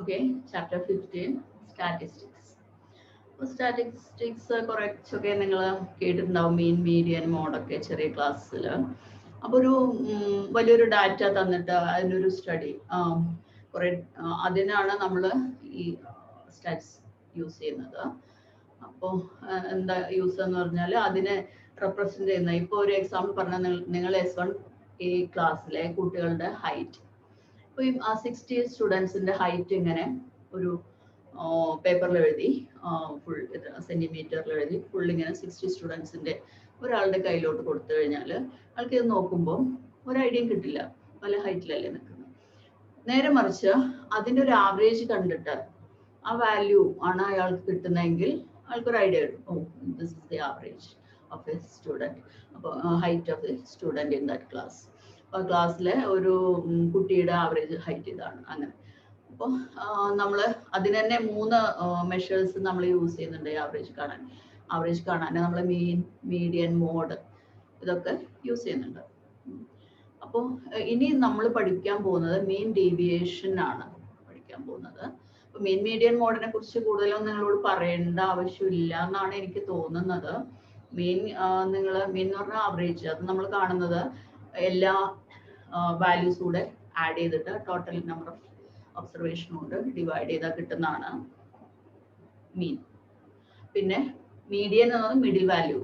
Okay, chapter 15, statistics. Statistics കുറച്ചൊക്കെ നിങ്ങൾ കേട്ടിട്ടുണ്ടാവും, മീൻ മീഡിയൻ മോഡൊക്കെ ചെറിയ ക്ലാസ്സിൽ. അപ്പോൾ വലിയൊരു ഡാറ്റ തന്നിട്ട് അതിനൊരു സ്റ്റഡി കുറേ അതിനാണ് നമ്മൾ ഈ സ്റ്റാറ്റ്സ് യൂസ് ചെയ്യുന്നത്. അപ്പോൾ എന്താ യൂസ് എന്ന് പറഞ്ഞാൽ അതിനെ റെപ്രസെൻ്റ് ചെയ്യുന്ന, ഇപ്പോൾ ഒരു എക്സാമ്പിൾ പറഞ്ഞാൽ നിങ്ങൾ S1A ക്ലാസ്സിലെ കുട്ടികളുടെ ഹൈറ്റ്, ഇപ്പോൾ ഈ 60 സ്റ്റുഡൻസിൻ്റെ ഹൈറ്റ് ഇങ്ങനെ ഒരു പേപ്പറിൽ എഴുതി, ഫുൾ സെൻറ്റിമീറ്ററിൽ എഴുതി ഫുൾ ഇങ്ങനെ 60 സ്റ്റുഡൻസിൻ്റെ ഒരാളുടെ കയ്യിലോട്ട് കൊടുത്തു കഴിഞ്ഞാൽ ആൾക്ക് ഇത് നോക്കുമ്പോൾ ഒരു ഐഡിയയും കിട്ടില്ല, പല ഹൈറ്റിലല്ലേ നിൽക്കുന്നത്. നേരെ മറിച്ച് അതിൻ്റെ ഒരു ആവറേജ് കണ്ടിട്ട് ആ വാല്യൂ ആണ് അയാൾക്ക് കിട്ടുന്നതെങ്കിൽ ആൾക്കൊരു ഐഡിയ കിട്ടും, oh this is the average of a student, അപ്പോൾ height of a student in that class. അപ്പോൾ ക്ലാസ്സിലെ ഒരു കുട്ടിയുടെ ആവറേജ് ഹൈറ്റ് ഇതാണ്. അങ്ങനെ അപ്പോൾ നമ്മൾ അതിന് തന്നെ 3 മെഷേഴ്സ് നമ്മൾ യൂസ് ചെയ്യുന്നുണ്ട് ആവറേജ് കാണാൻ നമ്മൾ മീൻ, മീഡിയൻ, മോഡ് ഇതൊക്കെ യൂസ് ചെയ്യുന്നുണ്ട്. അപ്പോൾ ഇനി നമ്മൾ പഠിക്കാൻ പോകുന്നത് മീൻ ഡീവിയേഷൻ ആണ് പഠിക്കാൻ പോകുന്നത്. അപ്പോൾ മീൻ മീഡിയൻ മോഡിനെ കുറിച്ച് കൂടുതലൊന്നും നിങ്ങളോട് പറയേണ്ട ആവശ്യമില്ല എന്നാണ് എനിക്ക് തോന്നുന്നത്. മീൻ എന്ന് പറഞ്ഞാൽ ആവറേജ്, അത് നമ്മൾ കാണുന്നത് എല്ലാ വാല്യൂസ് കൂടെ ആഡ് ചെയ്തിട്ട് ടോട്ടൽ നമ്പർ ഓഫ് ഒബ്സർവേഷൻ കൊണ്ട് ഡിവൈഡ് ചെയ്താൽ കിട്ടുന്നതാണ് മീൻ. പിന്നെ മീഡിയൻ എന്ന് പറഞ്ഞാൽ middle value,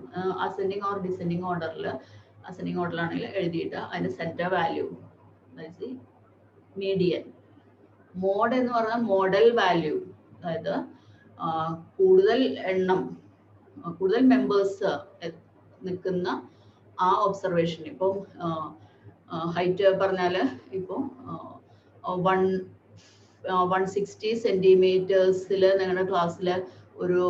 ascending or descending ഓർഡറിലാണെങ്കിൽ എഴുതിയിട്ട് അതിന് സെന്റർ വാല്യൂ, മീഡിയൻ. മോഡ് എന്ന് പറഞ്ഞാൽ മോഡൽ വാല്യൂ, അതായത് കൂടുതൽ മെമ്പേഴ്സ് നിൽക്കുന്ന ആ ഒബ്സർവേഷൻ. ഇപ്പം ഹൈറ്റ് പറഞ്ഞാൽ ഇപ്പോൾ 160 സെൻറ്റിമീറ്റേഴ്സിൽ നിങ്ങളുടെ ക്ലാസ്സിൽ ഒരു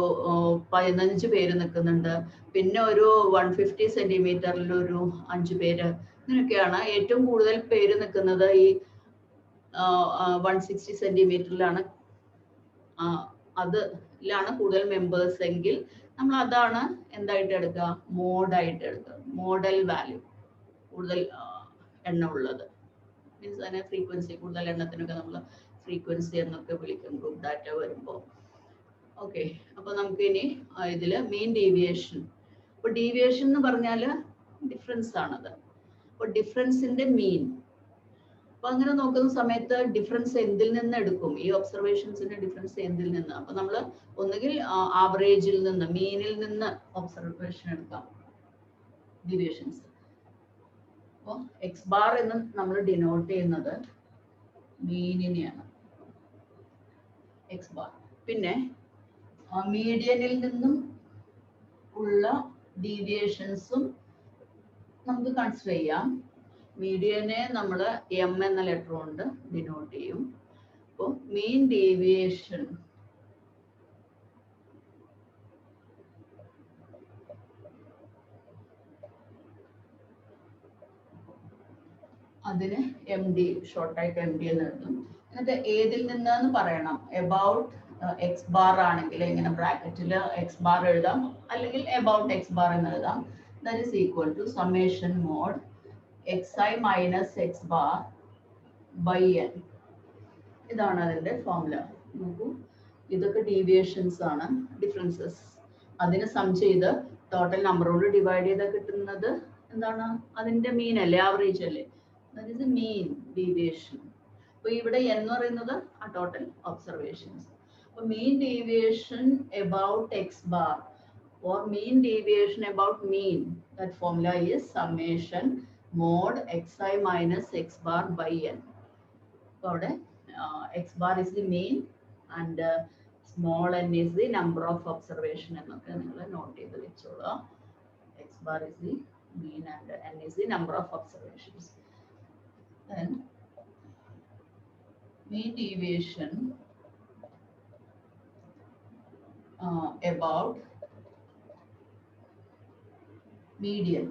15 പേര് നിൽക്കുന്നുണ്ട്, പിന്നെ ഒരു 150 സെൻറ്റിമീറ്ററിൽ ഒരു 5 പേര്, ഇങ്ങനെയൊക്കെയാണ്. ഏറ്റവും കൂടുതൽ പേര് നിൽക്കുന്നത് ഈ 160 സെൻറ്റിമീറ്ററിലാണ്, അതിലാണ് കൂടുതൽ മെമ്പേഴ്സ് എങ്കിൽ നമ്മൾ അതാണ് എന്തായിട്ട് എടുക്കുക, മോഡായിട്ട് എടുക്കുക. മോഡൽ വാല്യൂ, കൂടുതൽ എണ്ണമുള്ളത്, മീൻസ് അതിനെ ഫ്രീക്വൻസി, കൂടുതൽ എണ്ണത്തിനൊക്കെ നമ്മൾ ഫ്രീക്വൻസി എന്നൊക്കെ വിളിക്കും ഗ്രൂപ്പ് ഡാറ്റ വരുമ്പോൾ. ഓക്കെ, അപ്പോൾ നമുക്ക് ഇനി ഇതിൽ മീൻ ഡീവിയേഷൻ. അപ്പോൾ ഡീവിയേഷൻ എന്ന് പറഞ്ഞാൽ ഡിഫറൻസ് ആണത്. അപ്പോൾ ഡിഫറൻസിൻ്റെ മീൻ, അപ്പോൾ അങ്ങനെ നോക്കുന്ന സമയത്ത് ഡിഫറൻസ് എന്തിൽ നിന്ന് എടുക്കും, ഈ ഒബ്സർവേഷൻസിൻ്റെ ഡിഫറൻസ് എന്തിൽ നിന്ന്? അപ്പോൾ നമ്മൾ ഒന്നുകിൽ ആവറേജിൽ നിന്ന്, മീനിൽ നിന്ന് ഒബ്സർവേഷൻ എടുക്കാം, ഡീവിയേഷൻസ്. അപ്പോൾ എക്സ് ബാർ എന്ന് നമ്മൾ ഡിനോട്ട് ചെയ്യുന്നത് മീനിനെയാണ്, എക്സ് ബാർ. പിന്നെ മീഡിയനിൽ നിന്നും ഉള്ള ഡീവിയേഷൻസും നമുക്ക് കൺസിഡർ ചെയ്യാം. മീഡിയനെ നമ്മൾ എം എന്ന ലെറ്റർ കൊണ്ട് ഡിനോട്ട് ചെയ്യും. അപ്പോൾ മീൻ ഡീവിയേഷൻ അതിന് എം ഡി, ഷോർട്ടായിട്ട് എം ഡി എന്ന് എഴുതും. എന്നിട്ട് ഏതിൽ നിന്നാന്ന് പറയണം. എബൌട്ട് എക്സ് ബാർ ആണെങ്കിൽ ഇങ്ങനെ ബ്രാക്കറ്റിൽ എക്സ് ബാർ എഴുതാം, അല്ലെങ്കിൽ എബൌട്ട് എക്സ് ബാർ എന്ന് എഴുതാം. That is equal to summation mod xi minus X bar by N. ഇതാണ് അതിൻ്റെ ഫോർമുല. നോക്കൂ, ഇതൊക്കെ ഡീവിയേഷൻസ് ആണ്, ഡിഫറൻസസ്. അതിന് സം ചെയ്ത് ടോട്ടൽ നമ്പറോട് ഡിവൈഡ് ചെയ്താൽ കിട്ടുന്നത് എന്താണ്? അതിൻ്റെ മീൻ അല്ലേ, ആവറേജ് അല്ലേ. That is mean deviation. അപ്പോൾ ഇവിടെ എന്ന് പറയുന്നത് ആ ടോട്ടൽ ഒബ്സർവേഷൻസ്. അപ്പോൾ mean deviation about X bar or mean deviation about mean, that formula is summation mod xi minus x bar by n. So x bar is the mean and small n is the number of observation എന്നൊക്കെ നിങ്ങൾ not ചെയ്ത് വെച്ചോളൂ. x bar is the mean and n is the number of observations. Then mean deviation about median.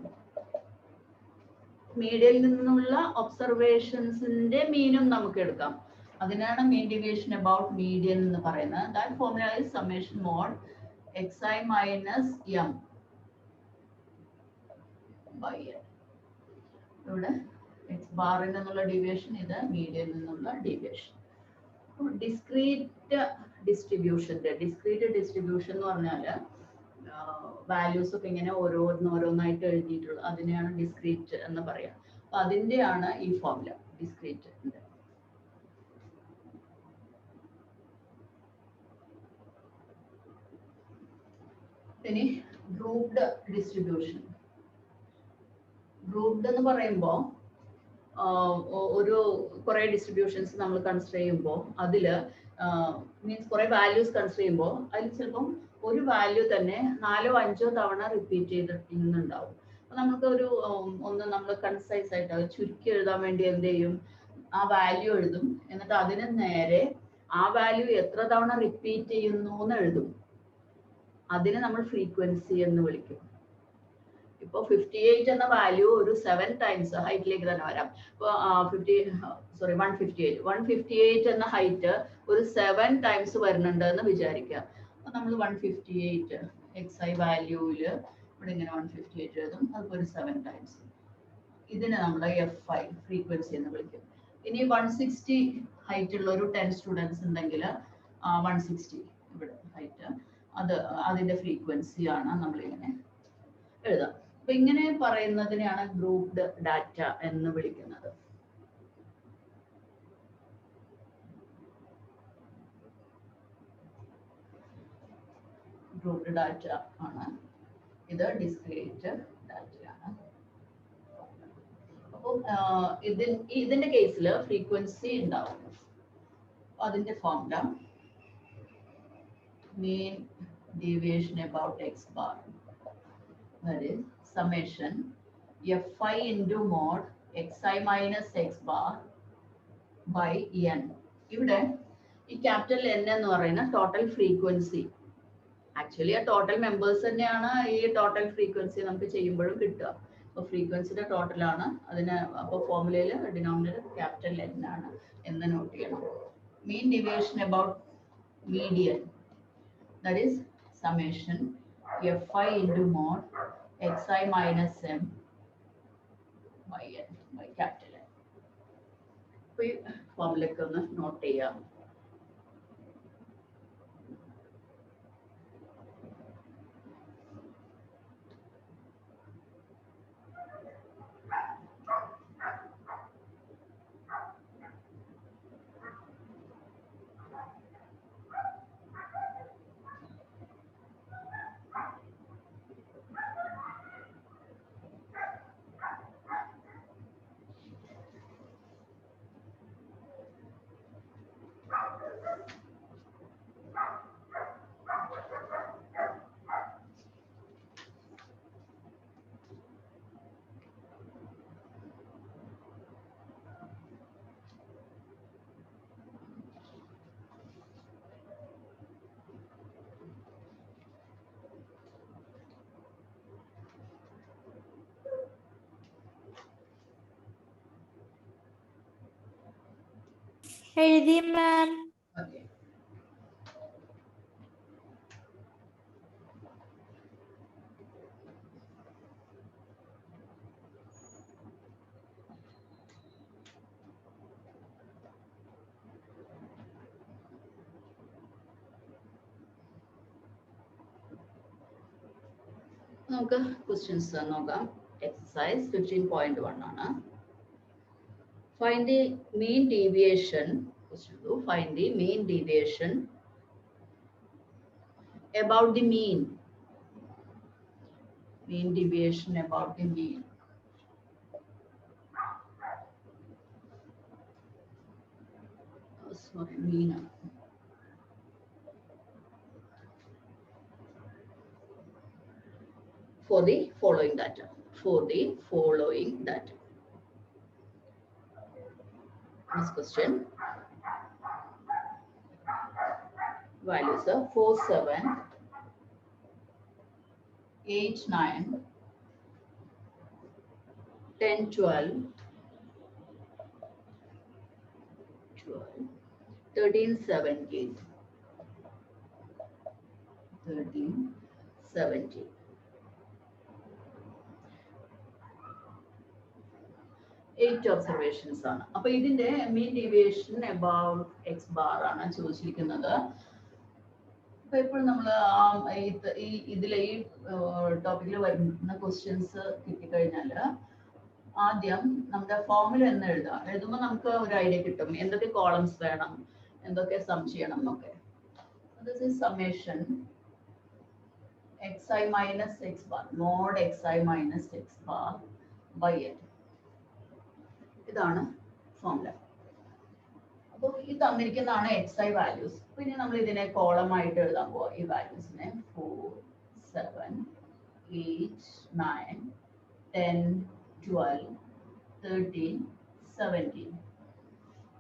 മീഡിയയിൽ നിന്നുള്ള ഒബ്സർവേഷൻസിന്റെ മീനും നമുക്ക് എടുക്കാം. അതിനാണ് മീൻ ഡീവിയേഷൻ അബൌട്ട് മീഡിയൻ എന്ന് പറയുന്നത്. That formula is summation mod xi minus M by N. ഇവിടെ X ബാറിൽ നിന്നുള്ള ഡീവിയേഷൻ, ഇത് മീഡിയയിൽ നിന്നുള്ള ഡീവിയേഷൻ. ഡിസ്ക്രീറ്റ് ഡിസ്ട്രിബ്യൂഷൻ എന്ന് പറഞ്ഞാൽ വാല്യൂസ് ഒക്കെ ഇങ്ങനെ ഓരോന്നായിട്ട് എഴുതിയിട്ടുള്ളത്, അതിനെയാണ് ഡിസ്ക്രീറ്റ് എന്ന് പറയാം. അപ്പൊ അതിന്റെയാണ് ഈ ഫോർമുല ഡിസ്ക്രീറ്റ്. ഇനി ഗ്രൂപ്പ്ഡ് ഡിസ്ട്രിബ്യൂഷൻ. ഗ്രൂപ്പ്ഡ് എന്ന് പറയുമ്പോൾ ഒരു കുറെ ഡിസ്ട്രിബ്യൂഷൻസ് നമ്മൾ കൺസിഡർ ചെയ്യുമ്പോൾ അതില് മീൻസ് കുറെ വാല്യൂസ് കൺസിഡർ ചെയ്യുമ്പോൾ അതിൽ ചിലപ്പം ഒരു വാല്യൂ തന്നെ 4 or 5 തവണ റിപ്പീറ്റ് ചെയ്തിട്ടുണ്ടാവും. അപ്പൊ നമുക്ക് ഒന്ന് നമ്മൾ കൺസൈസ് ആയിട്ട് അത് ചുരുക്കി എഴുതാൻ വേണ്ടി എന്ത് ചെയ്യും, ആ വാല്യൂ എഴുതും, എന്നിട്ട് അതിന് നേരെ ആ വാല്യൂ എത്ര തവണ റിപ്പീറ്റ് ചെയ്യുന്നു എന്ന് എഴുതും. അതിനെ നമ്മൾ ഫ്രീക്വൻസി എന്ന് വിളിക്കും. ഇപ്പൊ 58 എന്ന വാല്യൂ ഒരു 7 ടൈംസ് ഹൈറ്റിലേക്ക് തന്നെ വരാം. ഇപ്പൊ 158 എന്ന ഹൈറ്റ് ഒരു 7 ടൈംസ് വരുന്നുണ്ട് എന്ന് വിചാരിക്കാം. അപ്പൊ നമ്മൾ 158 xi വാല്യൂവില് ഇവിടെ ഇങ്ങനെ 158 എഴുതും, അതുപോലെ ഒരു 7 ടൈംസ്. ഇതിനെ നമ്മൾ fi ഫ്രീക്വൻസി എന്ന് വിളിക്കും. ഇനി 160 ഹൈറ്റ് ഉള്ള ഒരു 10 സ്റ്റുഡൻസ് ഉണ്ടെങ്കിൽ 160 ഇവിടെ ഹൈറ്റ്, അതിന്റെ ഫ്രീക്വൻസി ആണ് നമ്മളിങ്ങനെ എഴുതാം. അപ്പൊ ഇങ്ങനെ പറയുന്നതിനെയാണ് ഗ്രൂപ്പ്ഡ് ഡാറ്റ എന്ന് വിളിക്കുന്നത്. ഗ്രൂപ്പ്ഡ് ഡാറ്റ ആണ് ഇത്, ഡിസ്ക്രീറ്റ് ഡാറ്റയാണ്. അപ്പോൾ ഇതിന്റെ കേസിൽ ഫ്രീക്വൻസി ഉണ്ടാവും. അതിന്റെ formula mean deviation about x bar, that is summation fi into mod xi minus x bar by n. ഇവിടെ ഈ ക്യാപിറ്റൽ n എന്ന് പറയുന്ന ടോട്ടൽ ഫ്രീക്വൻസി, ആക്ച്വലി ആ ടോട്ടൽ മെമ്പേഴ്സ് തന്നെയാണ് ഈ ടോട്ടൽ ഫ്രീക്വൻസി നമുക്ക് ചെയ്യുമ്പോഴും കിട്ടുക. അപ്പോൾ ഫ്രീക്വൻസിയുടെ ടോട്ടലാണ് അതിന്. അപ്പോൾ ഫോർമുലയിൽ ഡിനോമിനേറ്റർ ക്യാപിറ്റൽ n ആണ് എന്ന് നോട്ട് ചെയ്യണം. Mean deviation about median, that is summation fi into mod xi minus m by n by capital N. അപ്പോൾ ഈ ഫോർമുലയൊക്കെ ഒന്ന് നോട്ട് ചെയ്യാം. എഴുതി മാം. Okay. നമുക്ക് ക്വസ്റ്റ്യൻസ് നോക്കാം. എക്സസൈസ് 15.1 ആണ്. Find the mean deviation. Find the mean deviation about the mean. Mean deviation about the mean. Oh, sorry, mean. For the following data. For the following data. This question. Values are 4, 7, 8, 9, 10, 12, 13, 17, 13, 17. 8 observations ആണ്. അപ്പൊ ഇതിന്റെ mean deviation about X bar ആണ് ചോദിച്ചിരിക്കുന്നത്. അപ്പൊ എപ്പോഴും നമ്മൾ ഇതിലെ ഈ ടോപ്പിക്കിൽ വരുന്ന ക്വസ്റ്റ്യൻസ് കിട്ടിക്കഴിഞ്ഞാൽ ആദ്യം നമ്മുടെ ഫോർമുല എന്ന് എഴുതുമ്പോൾ നമുക്ക് ഒരു ഐഡിയ കിട്ടും എന്തൊക്കെ കോളംസ് വേണം, എന്തൊക്കെ സം ചെയ്യണം എന്നൊക്കെ. This is summation xi minus x bar mod xi minus x bar by n. ഇതാണ് ഫോർമുല. അപ്പോൾ ഈ തന്നിരിക്കുന്നതാണ് xi വാല്യൂസ്. പിന്നെ നമ്മൾ ഇതിനെ കോളം ആയിട്ട് എഴുതാൻ പോവാം. ഈ വാല്യൂസിനെ 4 7 8 9 10 12 13 17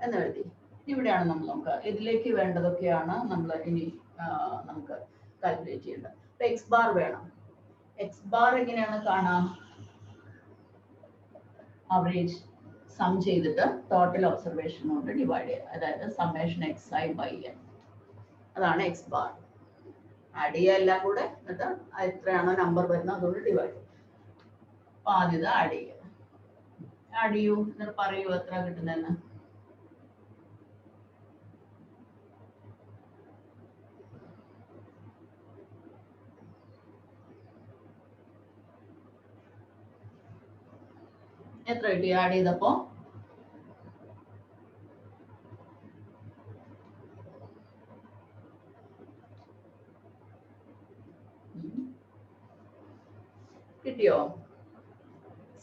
എന്ന് എഴുതി. ഇവിടെയാണ് നമ്മൾ നോക്കുക. ഇതിലേക്ക് വേണ്ടതൊക്കെയാണ് നമ്മൾ ഇനി നമുക്ക് കാൽക്കുലേറ്റ് ചെയ്യേണ്ടത്. എക്സ് ബാർ വേണം. എക്സ് ബാർ എങ്ങനെയാണ് കാണാം? ആവറേജ് സം ചെയ്തിട്ട് ടോട്ടൽ ഒബ്സർവേഷൻ കൊണ്ട് ഡിവൈഡ് ചെയ്യുക. അതായത് summation X I by N. അതാണ് എക്സ് ബാർ. ആഡ് ചെയ്യുക എല്ലാം കൂടെ, എന്നിട്ട് എത്രയാണോ നമ്പർ വരുന്നത് അതുകൊണ്ട് ഡിവൈഡ് ചെയ്യുക. അപ്പൊ ആദ്യത് ആഡ് ചെയ്യുക. ആഡ് ചെയ്യൂ, എന്നിട്ട് പറയൂ എത്ര കിട്ടുന്നതെന്ന്. എത്ര കിട്ടി ആഡ് ചെയ്തപ്പോ? കിട്ടിയോ?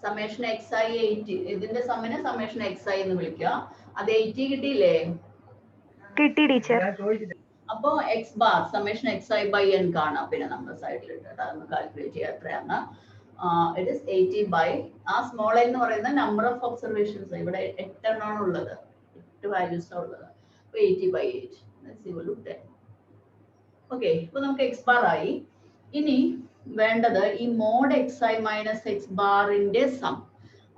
Summation X I 80. ഇതിന്റെ സമ്മിനെ സമ്മേഷൻ എക്സ് ഐ എന്ന് വിളിക്കുക. അത് 80 കിട്ടിയില്ലേ? കിട്ടി ടീച്ചർ. അപ്പോ X bar summation X I by N കാണാം. പിന്നെ നമ്മൾ സൈഡിൽ ഇട്ടിട്ട് അതൊന്ന് കാൽക്കുലേറ്റ് ചെയ്യുക എത്രയാണ്. ഇറ്റ് ഈസ് 80 ബൈ ആ സ്മോൾ എൻ എന്ന് പറയുന്ന നമ്പർ ഓഫ് ഒബ്സർവേഷൻസ്. ഇവിടെ 8 എണ്ണമാണ് ഉള്ളത്, 8 വാല്യൂസ് ഉള്ളത്. അപ്പൊ 80 ബൈ 8 10. ഓക്കെ, ഇപ്പൊ നമുക്ക് എക്സ് ബാർ ആയി. ഇനി വേണ്ടത് ഈ mod X I minus X ബാറിന്റെ സം.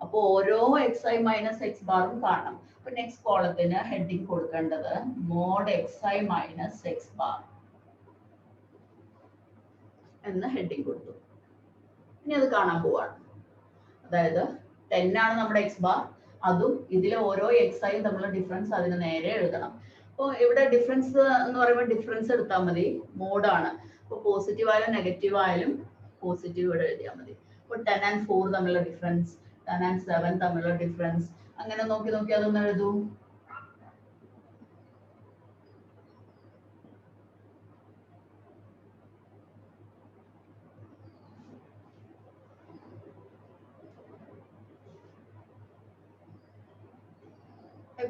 അപ്പൊ ഓരോ എക്സ് ഐ മൈനസ് എക്സ് ബാറും കാണണം. അപ്പൊ നെക്സ്റ്റ് കോളത്തിന് ഹെഡിങ് കൊടുക്കേണ്ടത് mod X I minus X bar എന്ന് ഹെഡിങ് കൊടുത്തു. ഇനി അത് കാണാൻ പോവാണ്. അതായത് 10 ആണ് നമ്മുടെ എക്സ് ബാർ. അതും ഇതിലെ ഓരോ എക്സ് ഐയും തമ്മിലുള്ള ഡിഫറൻസ് അതിന് നേരെ എഴുതണം. അപ്പോൾ ഇവിടെ ഡിഫറൻസ് എന്ന് പറയുമ്പോൾ ഡിഫറൻസ് എടുത്താൽ മതി. മോഡാണ്. അപ്പോൾ പോസിറ്റീവ് ആയാലും നെഗറ്റീവ് ആയാലും പോസിറ്റീവ് ഇവിടെ എഴുതിയാൽ മതി. അപ്പോൾ 10 and 4 തമ്മിലുള്ള ഡിഫറൻസ്, 10 and 7 തമ്മിലുള്ള ഡിഫറൻസ്, അങ്ങനെ നോക്കി നോക്കി അതൊന്ന് എഴുതൂ.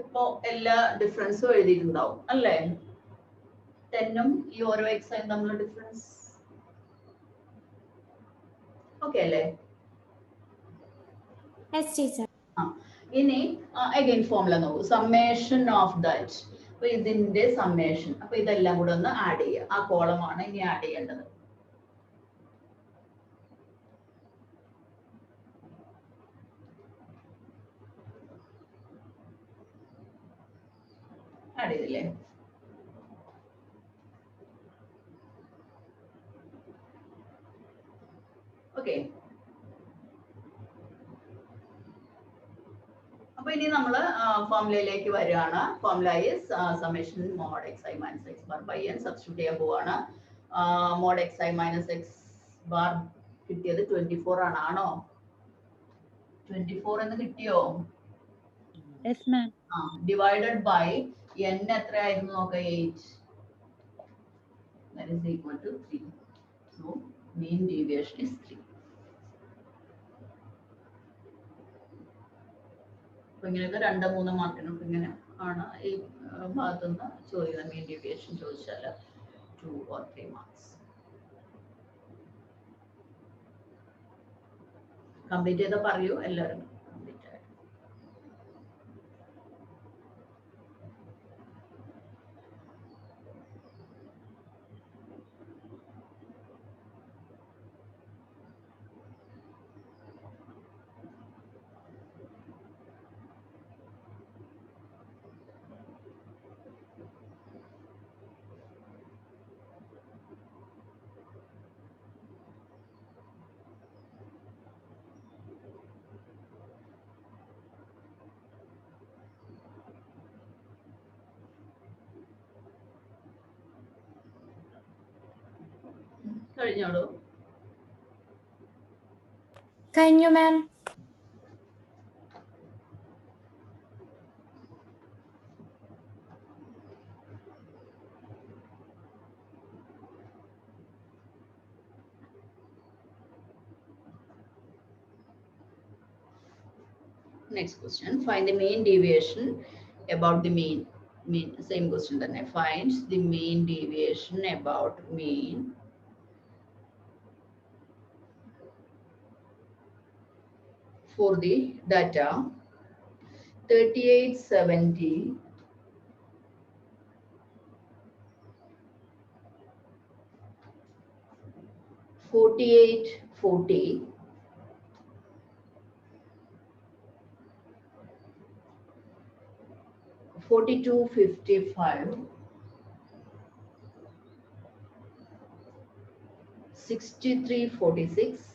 ഇപ്പോ എല്ലാ ഡിഫറൻസും എഴുതിയിട്ടുണ്ടാവും അല്ലേ? 10ഉം ഈ ഓരോ എക്സും തമ്മിലുള്ള ഡിഫറൻസ് ഓക്കെ അല്ലേ? ഇനി അഗൈൻ ഫോർമുല നോക്കൂ. Summation of that. അപ്പൊ ഇതിന്റെ സമ്മേഷൻ. അപ്പൊ ഇതെല്ലാം കൂടെ ഒന്ന് ആഡ് ചെയ്യുക. ആ കോളമാണ് ഇനി ആഡ് ചെയ്യേണ്ടത്. ആഡ് ചെയ്തില്ലേ? ഓക്കെ. അപ്പൊ ഇനി നമ്മൾ ഫോർമുലയിലേക്ക് വരികയാണ്. Formula is summation mod X I minus X bar by N substitute ചെയ്യാൻ പോവാണ്. Mod X I minus X bar കിട്ടിയത് 24 ആണ്. ആണോ? 24 എന്ന് കിട്ടിയോ? ഡിവൈഡഡ് ബൈ n എത്രയായിരുന്നു നോക്കാം? 8. That is equal to 3. So mean deviation is 3. അപ്പൊ ഇങ്ങനെയൊക്കെ 2-3 മാർക്കിനൊക്കെ ഇങ്ങനെ ആണ് ഈ ഭാഗത്തുനിന്ന് ചോദിക്കുന്നത്. മീൻ ഡീവിയേഷൻ ചോദിച്ചാൽ 2 or 3 മാർക്സ്. കംപ്ലീറ്റ് ചെയ്താൽ പറയൂ എല്ലാവരും. കഴിഞ്ഞോളൂ. കഴിഞ്ഞു മാം. Next question, find the mean deviation about the mean. Same question തന്നെ. Find the mean deviation about mean for the data 3870 4840 4255 6346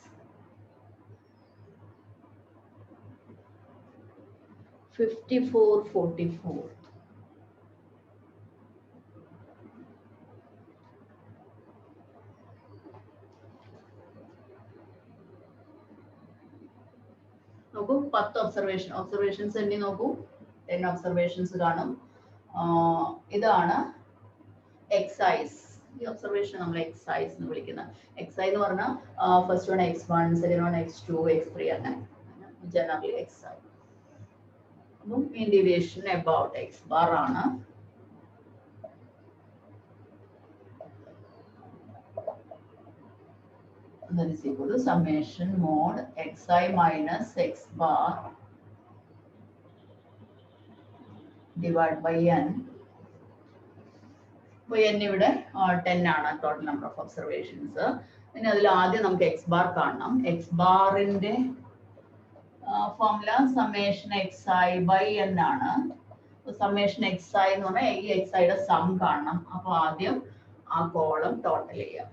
5444. നോക്കൂ 10 ഒബ്സർവേഷൻസ് എണ്ണി നോക്കൂ. 10 ഒബ്സർവേഷൻസ് കാണും. ഇതാണ് എക്സൈസ്. ഈ ഒബ്സർവേഷൻ നമ്മൾ എക്സൈസ് എന്ന് വിളിക്കുന്നത്. എക്സൈസ് എന്ന് പറഞ്ഞാൽ first one x1, second one x2, x3 അങ്ങനെ ജനറലി എക്സൈസ്. അപ്പം mean deviation about x bar ആണ്. That is equal to summation mod xi minus x bar divided by n. അപ്പോൾ n ഇവിടെ 10 ആണ് ടോട്ടൽ നമ്പർ ഓഫ് ഒബ്സർവേഷൻസ്. പിന്നെ അതിൽ ആദ്യം നമുക്ക് x ബാർ കാണണം. x ബാറിന്റെ formula summation xi by n ആണ്. സമ്മേഷൻ xi എന്ന് പറഞ്ഞാൽ ഈ xiയുടെ സം കാണണം. അപ്പോൾ ആദ്യം ആ കോളം ടോട്ടൽ ചെയ്യാം.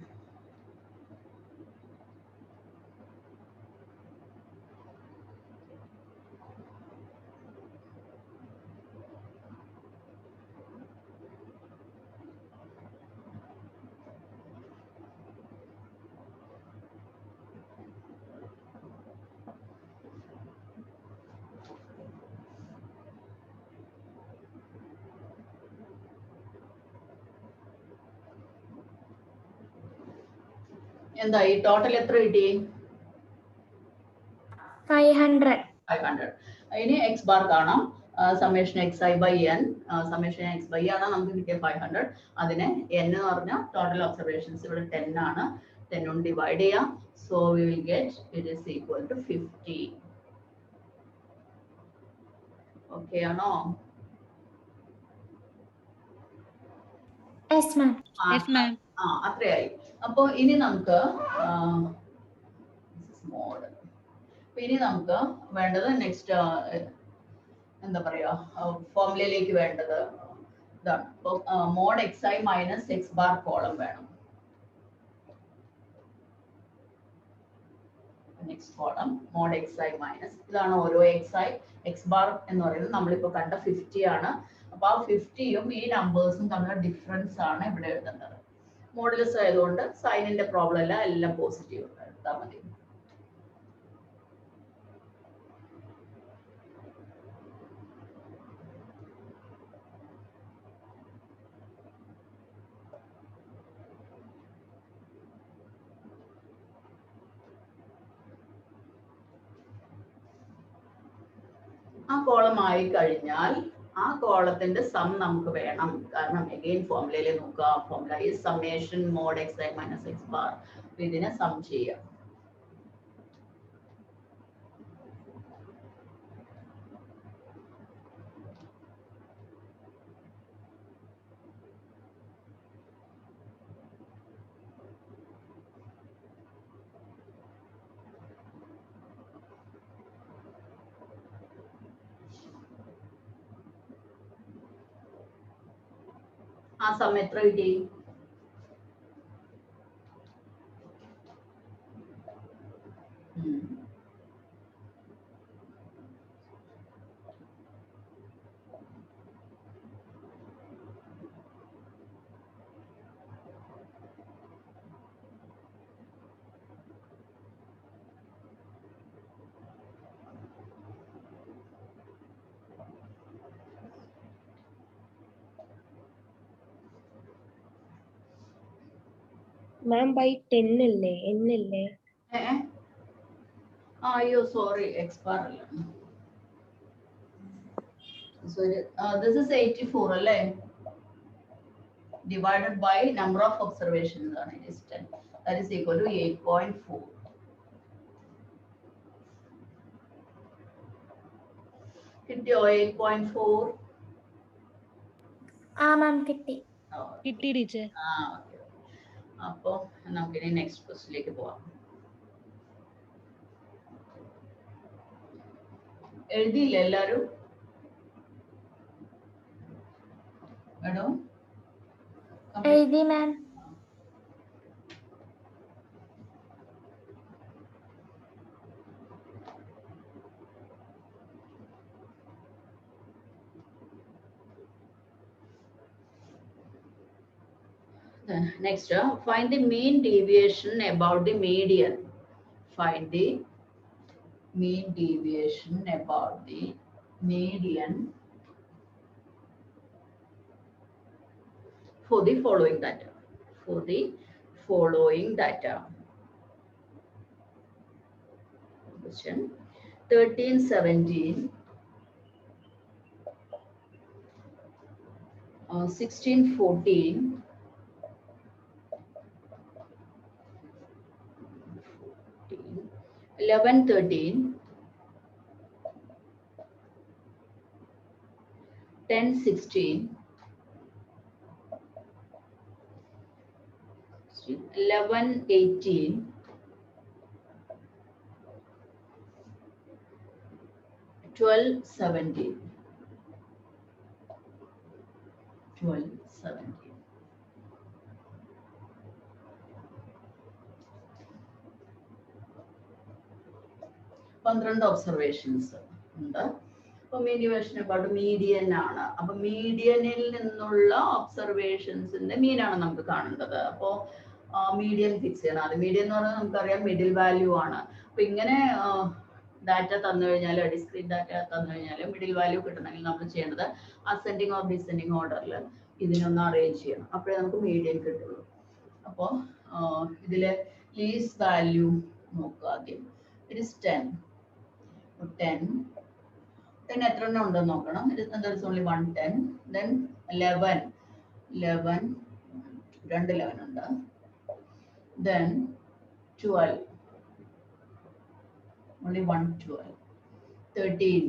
എന്തായി ടോട്ടൽ എത്ര കിട്ടി? 500. 500. ഇനി എക്സ് ബാർ കാണാം. Summation X I by n. Summation x by ആണ് നമുക്ക് കിട്ടിയ 500. അതിനെ n എന്ന് പറഞ്ഞാൽ ടോട്ടൽ ഒബ്സർവേഷൻസ് ഇവിടെ 10 ആണ്. 10 കൊണ്ട് ഡിവൈഡ് ചെയ്യാം. So we will get it is equal to 50. Okay ആണോ? Yes ma'am. Yes ma'am. അത്രയായി. അപ്പോൾ ഇനി നമുക്ക് ഇനി നമുക്ക് വേണ്ടത് നെക്സ്റ്റ് എന്താ പറയാ ഫോർമുലയിലേക്ക് വേണ്ടത് ഇതാണ്. Mod X I minus X bar column വേണം. Next column mod X I minus ഇതാണ് ഓരോ എക്സ് ഐ. എക്സ് ബാർ എന്ന് പറയുന്നത് നമ്മളിപ്പോൾ കണ്ട 50 ആണ്. അപ്പൊ ആ 50യും ഈ നമ്പേഴ്സും തമ്മിലുള്ള ഡിഫറൻസ് ആണ് ഇവിടെ എഴുതേണ്ടത്. മോഡുലസ് ആയതുകൊണ്ട് സൈനിന്റെ പ്രോബ്ലം അല്ല, എല്ലാം പോസിറ്റീവ് എടുത്താൽ മതി. ആ കോളം ആയി കഴിഞ്ഞാൽ ആ കോളത്തിന്റെ സം നമുക്ക് വേണം. കാരണം അഗെയിൻ ഫോർമുലയിൽ നോക്കുക. ഫോർമുല ഈ summation mod X I minus X bar. ഇതിനെ സം ചെയ്യാം. ആ സം എത്ര കിട്ടി? മാം ബൈ 10 അല്ലേ n അല്ലേ? അയ്യോ സോറി എക്സ്പാർ അല്ല. സോറി, this is 84 അല്ലേ? Divided by number of observations ആണ്, it is 10. That is equal to 8.4. കിട്ടിയോ 8.4? ആ മാം കിട്ടി. കിട്ടി ടീച്ചർ. ഓക്കെ. അപ്പോൾ നമുക്കിനി നെക്സ്റ്റ് ക്വസ്റ്റിലേക്ക് പോവാം. എഴുതിയില്ല എല്ലാരും? മേഡം എഴുതി മാം. Next, find the mean deviation about the median. Find the mean deviation about the median for the following data. For the following data. Question 1317, 1614, 1113, 1016, 1118, 1217, 1217. പന്ത്രണ്ട് ഒബ്സർവേഷൻസ് ഉണ്ട്. അപ്പൊ മീൻ ഡിവിഷൻ അബൌട്ട് മീഡിയൻ ആണ്. അപ്പൊ മീഡിയനിൽ നിന്നുള്ള ഒബ്സർവേഷൻസിന്റെ മീനാണ് നമുക്ക് കാണേണ്ടത്. അപ്പോ മീഡിയൻ ഫിക്സ് ചെയ്യണം. അത് മീഡിയൻ എന്ന് പറഞ്ഞാൽ നമുക്കറിയാം മിഡിൽ വാല്യൂ ആണ്. അപ്പൊ ഇങ്ങനെ ഡാറ്റ തന്നു കഴിഞ്ഞാൽ, ഡിസ്ക്രീറ്റ് ഡാറ്റ തന്നു കഴിഞ്ഞാൽ മിഡിൽ വാല്യൂ കിട്ടണമെങ്കിൽ നമ്മൾ ചെയ്യേണ്ടത് അസെൻഡിങ് ഓർ ഡിസെൻഡിങ് ഓർഡറിൽ ഇതിനൊന്ന് അറേഞ്ച് ചെയ്യണം. അപ്പോഴേ നമുക്ക് മീഡിയൻ കിട്ടുള്ളൂ. അപ്പോൾ ഇതിലെ ലീസ്റ്റ് വാല്യൂ നോക്കുക ആദ്യം. It is 10. 10 എത്ര എണ്ണം ഉണ്ടെന്ന് നോക്കണം. there is only 1 10. Then 11 രണ്ട് 11 ഉണ്ട്. Then 12 only 1 12. 13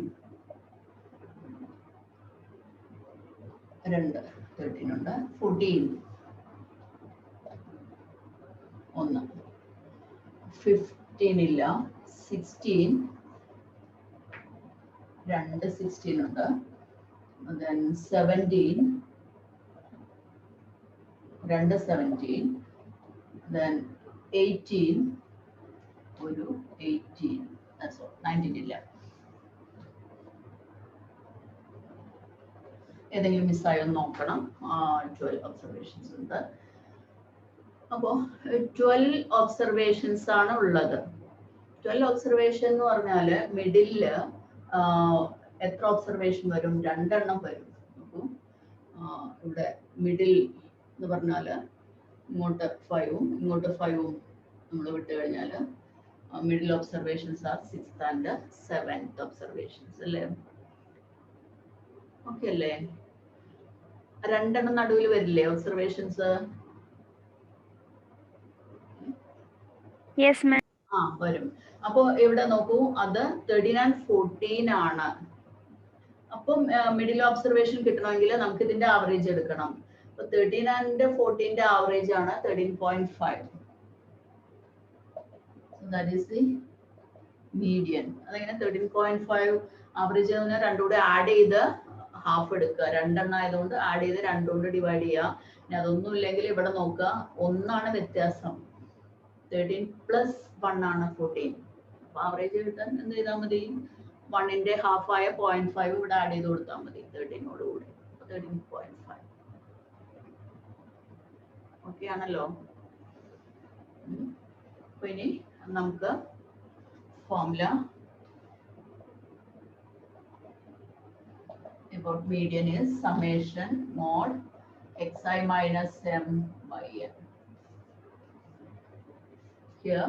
രണ്ട് 13 ഉണ്ട്. 14 ഒന്ന്. 15 ഇല്ല. 16 രണ്ട് 16 ഉണ്ട്. Then 17 രണ്ട് 17. Then 18 ഒരു 18. That's all. 19 ഇല്ല. ഏതെങ്കിലും മിസ്സായോ നോക്കണം. 12 ഒബ്സർവേഷൻസ് ഉണ്ട്. അപ്പോൾ 12 ഒബ്സർവേഷൻസ് ആണ് ഉള്ളത്. 12 ഒബ്സർവേഷൻ എന്ന് പറഞ്ഞാൽ മിഡില് എത്ര ഒബ്സർവേഷൻ വരും? 2 എണ്ണം വരും. അപ്പോൾ ഇവിടെ മിഡിൽ എന്ന് പറഞ്ഞാൽ ഇങ്ങോട്ട് 5ഉം ഇങ്ങോട്ട് 5ഉം നമ്മൾ വിട്ട് കഴിഞ്ഞാൽ middle observations R 6th and 7th observations അല്ലേ? ഓക്കെ അല്ലേ? 2 എണ്ണം നടുവിൽ വരില്ലേ ഒബ്സർവേഷൻസ്? വരും. അപ്പോ ഇവിടെ നോക്കൂ, അത് 13 and 14 ആണ്. അപ്പം മിഡിൽ ഒബ്സർവേഷൻ കിട്ടണമെങ്കിൽ നമുക്ക് ഇതിന്റെ ആവറേജ് എടുക്കണം. അപ്പൊ 13 and 14 ആവറേജ് ആണ് 13.5. That is the median. അതെങ്ങനെ 13.5 ആവറേജ് എന്ന് പറഞ്ഞാൽ രണ്ടും കൂടെ ആഡ് ചെയ്ത് ഹാഫ് എടുക്കുക. 2 എണ്ണം ആയതുകൊണ്ട് ആഡ് ചെയ്ത് 2 കൊണ്ട് ഡിവൈഡ് ചെയ്യുക. ഇനി അതൊന്നും ഇല്ലെങ്കിൽ ഇവിടെ നോക്കുക, 1 വ്യത്യാസം. 13 + 1 ആണ് 14. അപ്പൊ ആവറേജ് കിട്ടാൻ എന്ത് ചെയ്താൽ മതി? 1ന്റെ ഹാഫ് ആയ 0.5 ഇവിടെ ആഡ് ചെയ്ത് കൊടുത്താൽ മതി 13നോട് കൂടി. 13.5. ഓക്കെ ആണല്ലോ? അപ്പൊ ഇനി നമുക്ക് formula about median is summation mod xi minus m by n. here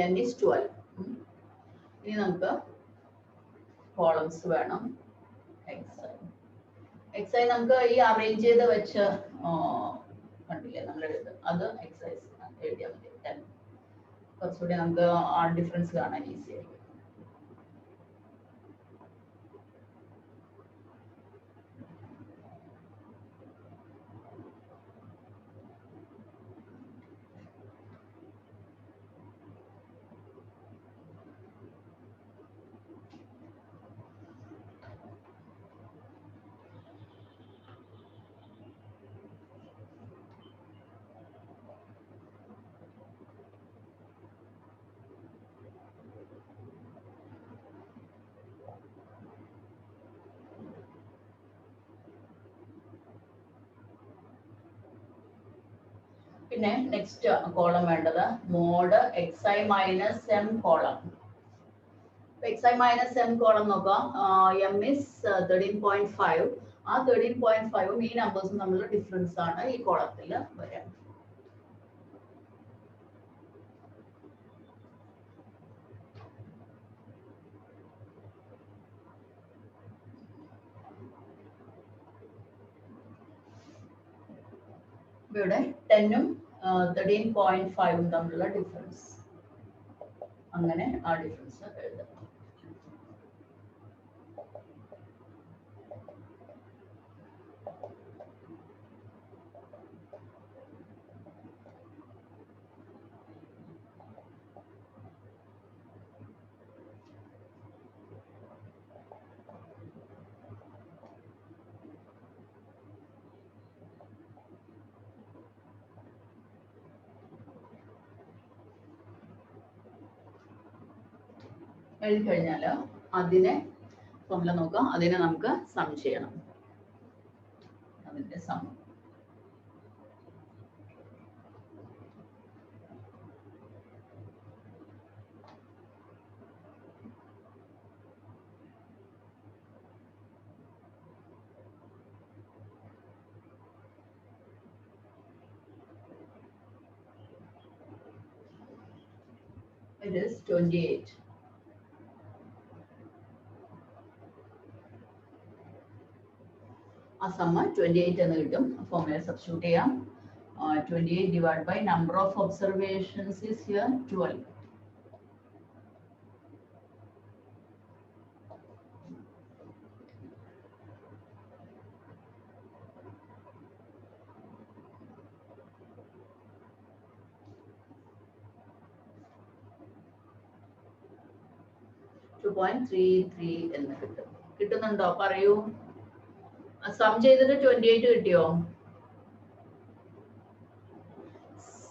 n is 12. ഇനി നമുക്ക് കോളംസ് വേണം. xi നമുക്ക് ഈ അറേഞ്ച് ചെയ്ത് വെച്ച് കണ്ടില്ലേ നമ്മൾ എഴുതും, അത് എക്സസൈസ് എഴുതിയാൽ മതി. 10 കുറച്ചുകൂടി നമുക്ക് ആ ഡിഫറൻസ് കാണാൻ ഈസി ആയിരിക്കും. പിന്നെ നെക്സ്റ്റ് കോളം വേണ്ടത് mod xi minus m column. xi minus m column നോക്കാം. m is 13.5. ആ 13.5 ഈ നമ്പേഴ്സും തമ്മിലുള്ള ഡിഫറൻസ് ആണ് ഈ കോളത്തിൽ വരാം. ഇവിടെ 10ഉം 13.5ഉം തമ്മിലുള്ള ഡിഫറൻസ്, അങ്ങനെ ആ ഡിഫറൻസ് എഴുതാം. എഴുതി കഴിഞ്ഞാൽ അതിനെ ഫോർമുല നോക്കാം, അതിനെ നമുക്ക് സം ചെയ്യണം. അതിന്റെ സം it is 28. ആ സമ്മ 28 എന്ന് കിട്ടും. ഫോർമുല സബ്സ്റ്റിറ്റ്യൂട്ട് ചെയ്യാം. 28 divided by number of observations is here 12. .33 എന്ന് കിട്ടും. കിട്ടുന്നുണ്ടോ പറയൂ. സം ചെയ്തിട്ട് 28 കിട്ടിയോ?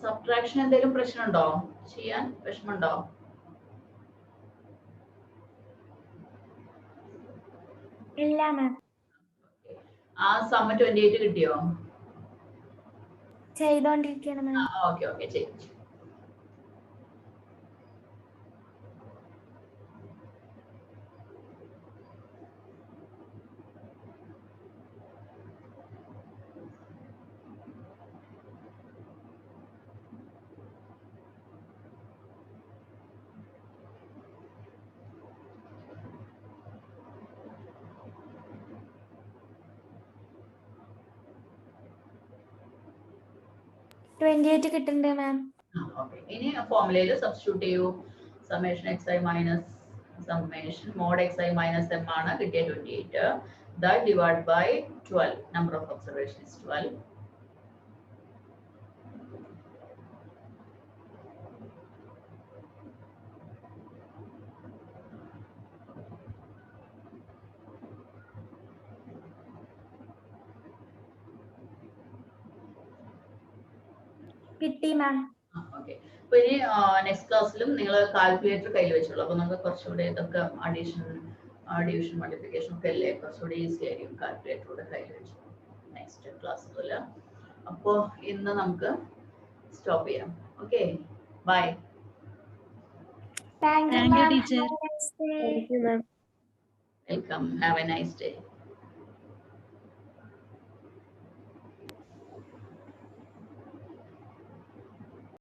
സബ്ട്രാക്ഷൻ എന്തെങ്കിലും പ്രശ്നമുണ്ടോ? ചെയ്യാൻ വിഷമമുണ്ടോ? ഇല്ല മാം. ആ സം 28 കിട്ടിയോ? ചെയ്തോണ്ടിരിക്കുകയാണ് മാം. ഓക്കെ ഓക്കെ ചെയ്യും. കിട്ടുന്നുണ്ട് മാം. ഇനി ഫോർമുലയിൽ സബ്സ്റ്റിറ്റ്യൂട്ട് ചെയ്യൂ. Summation xi minus summation mod xi minus m ആണ് കിട്ടിയ 28. That divided by 12. Number of observations is 12. കിട്ടി മാം. ഓക്കെ. അപ്പൊ ഇനി നെക്സ്റ്റ് ക്ലാസ്സിലും നിങ്ങൾ കാൽക്കുലേറ്റർ കയ്യിൽ വെച്ചോളൂ. അപ്പൊ നമുക്ക് കുറച്ചുകൂടി ഇതൊക്കെ ഡിവിഷൻ മൾട്ടിപ്ലിക്കേഷൻ ഒക്കെ അല്ലേ, കുറച്ചുകൂടി ഈസി ആയിരിക്കും കാൽക്കുലേറ്ററൂടെ കയ്യിൽ വെച്ചു നെക്സ്റ്റ് ക്ലാസ്സിൽ. അപ്പോൾ ഇന്ന് നമുക്ക് സ്റ്റോപ്പ് ചെയ്യാം. Okay, bye. Thank you Thank you, ma'am. teacher. Have a nice day. Thank you, ma'am. Welcome. Have a nice day.